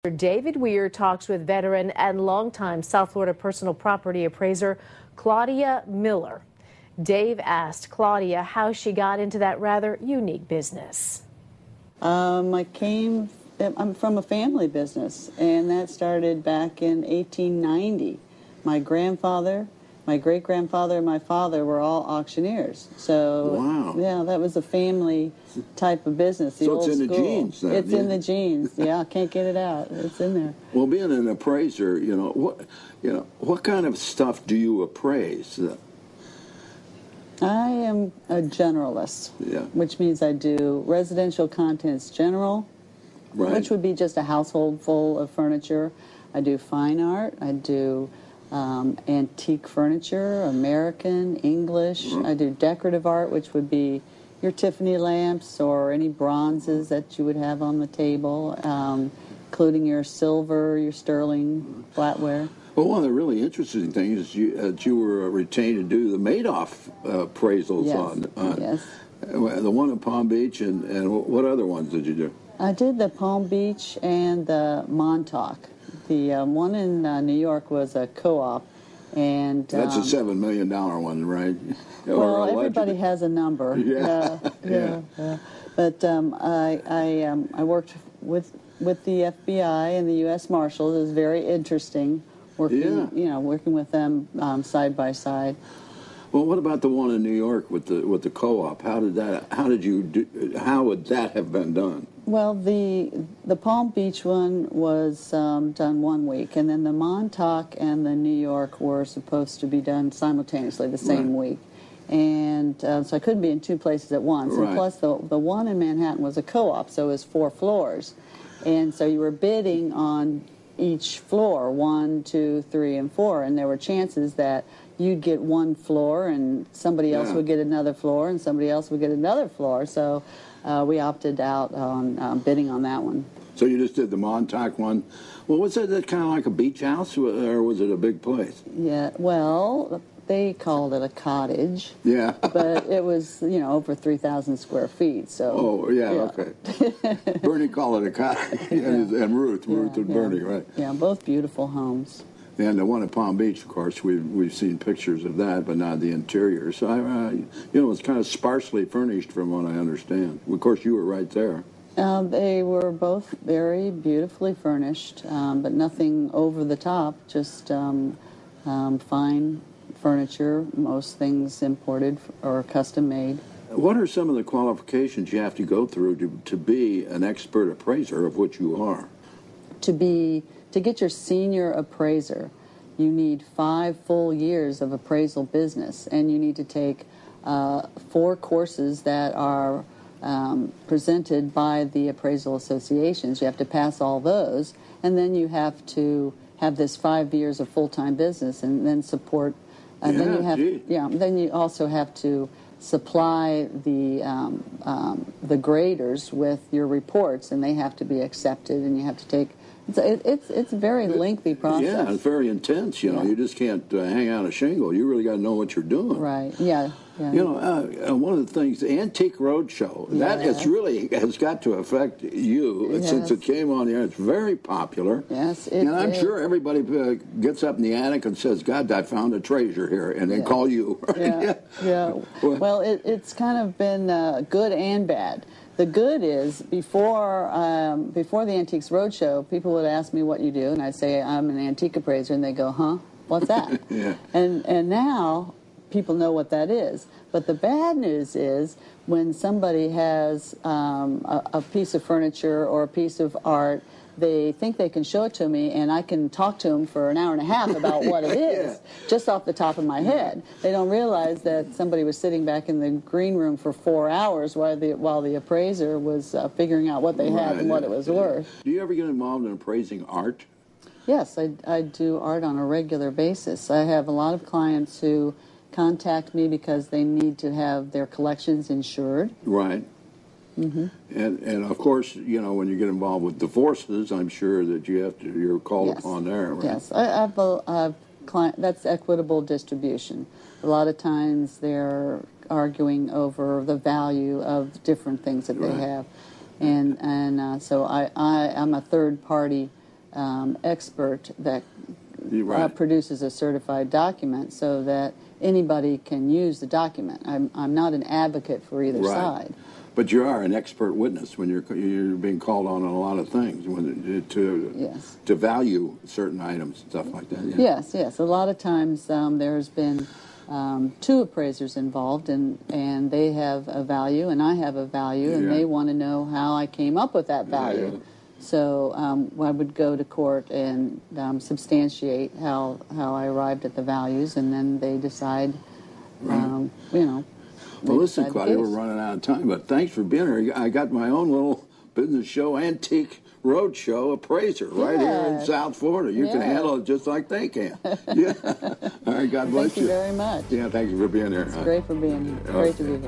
David Weir talks with veteran and longtime South Florida personal property appraiser Claudia Miller. Dave asked Claudia how she got into that rather unique business. I'm from a family business, and that started back in 1890. My grandfather, my great-grandfather, and my father were all auctioneers. So, wow. Yeah, that was a family type of business. So it's in the genes then. It's in the genes. Yeah, can't get it out. It's in there. Well, being an appraiser, what kind of stuff do you appraise? I am a generalist, which means I do residential contents general, which would be just a household full of furniture. I do fine art. I do antique furniture, American, English. I do decorative art, which would be your Tiffany lamps or any bronzes that you would have on the table, including your silver, your sterling flatware. Well, one of the really interesting things is you were retained to do the Madoff appraisals on the one in Palm Beach, and what other ones did you do? I did the Palm Beach and the Montauk. The one in New York was a co-op, and that's a $7 million one, right? Well, everybody has a number. Yeah. But I worked with the FBI and the U.S. Marshals. It was very interesting working with them side by side. Well, what about the one in New York with the co-op? How would that have been done? Well, the Palm Beach one was done 1 week, and then the Montauk and the New York were supposed to be done simultaneously the same week. And so I couldn't be in two places at once. And plus, the one in Manhattan was a co-op, so it was 4 floors. And so you were bidding on each floor, 1, 2, 3, and 4, and there were chances that you'd get one floor and somebody else would get another floor and somebody else would get another floor. So we opted out on bidding on that one. So you just did the Montauk one. Well, was it kind of like a beach house, or was it a big place? Yeah, well, they called it a cottage. Yeah. But it was, over 3,000 square feet. So. Oh, okay. Bernie called it a cottage, and Ruth and Bernie, right? Yeah, both beautiful homes. And the one at Palm Beach, of course, we've seen pictures of that, but not the interior. So, it's kind of sparsely furnished from what I understand. Of course, you were right there. They were both very beautifully furnished, but nothing over the top, just fine furniture, most things imported or custom made. What are some of the qualifications you have to go through to be an expert appraiser, of which you are? To get your senior appraiser, you need 5 full years of appraisal business, and you need to take 4 courses that are presented by the appraisal associations. You have to pass all those, and then you have to have this 5 years of full-time business, and then support. Then you also have to supply the graders with your reports, and they have to be accepted, and you have to take. It's a very lengthy process. Yeah, it's very intense. You just can't hang out a shingle. You really got to know what you're doing. Right. Yeah. One of the things, the Antique Roadshow, that has got to affect you since it came on the air. It's very popular. Yes, and I'm sure everybody gets up in the attic and says, "God, I found a treasure here," and they call you. Yeah. Well, it's kind of been good and bad. The good is, before the Antiques Roadshow, people would ask me what you do, and I'd say I'm an antique appraiser, and they go, "Huh? What's that?" And now people know what that is. But the bad news is when somebody has a piece of furniture or a piece of art, they think they can show it to me, and I can talk to them for an hour and a half about what it is, just off the top of my head. They don't realize that somebody was sitting back in the green room for 4 hours while the appraiser was figuring out what they had and what it was worth. Do you ever get involved in appraising art? Yes, I do art on a regular basis. I have a lot of clients who contact me because they need to have their collections insured. Right. Mm-hmm. And of course, when you get involved with divorces, I'm sure that you're called upon there. Right? Yes, I have a client that's equitable distribution. A lot of times they're arguing over the value of different things that they have, and so I'm a third party expert that Right. produces a certified document so that anybody can use the document. I'm not an advocate for either Right. side. But you are an expert witness when you're being called on a lot of things Yes. to value certain items and stuff like that. Yeah. Yes, yes. A lot of times there's been two appraisers involved, and they have a value, and I have a value, and Yeah. they want to know how I came up with that value. Yeah. So I would go to court and substantiate how I arrived at the values, and then they decide, you know. Well, listen, Claudia, we're running out of time, but thanks for being here. I got my own little business show, Antique Roadshow Appraiser, right here in South Florida. You can handle it just like they can. Yeah. All right, God bless you. Thank you very much. Yeah, thank you for being here. It's great for being here. Great to be here.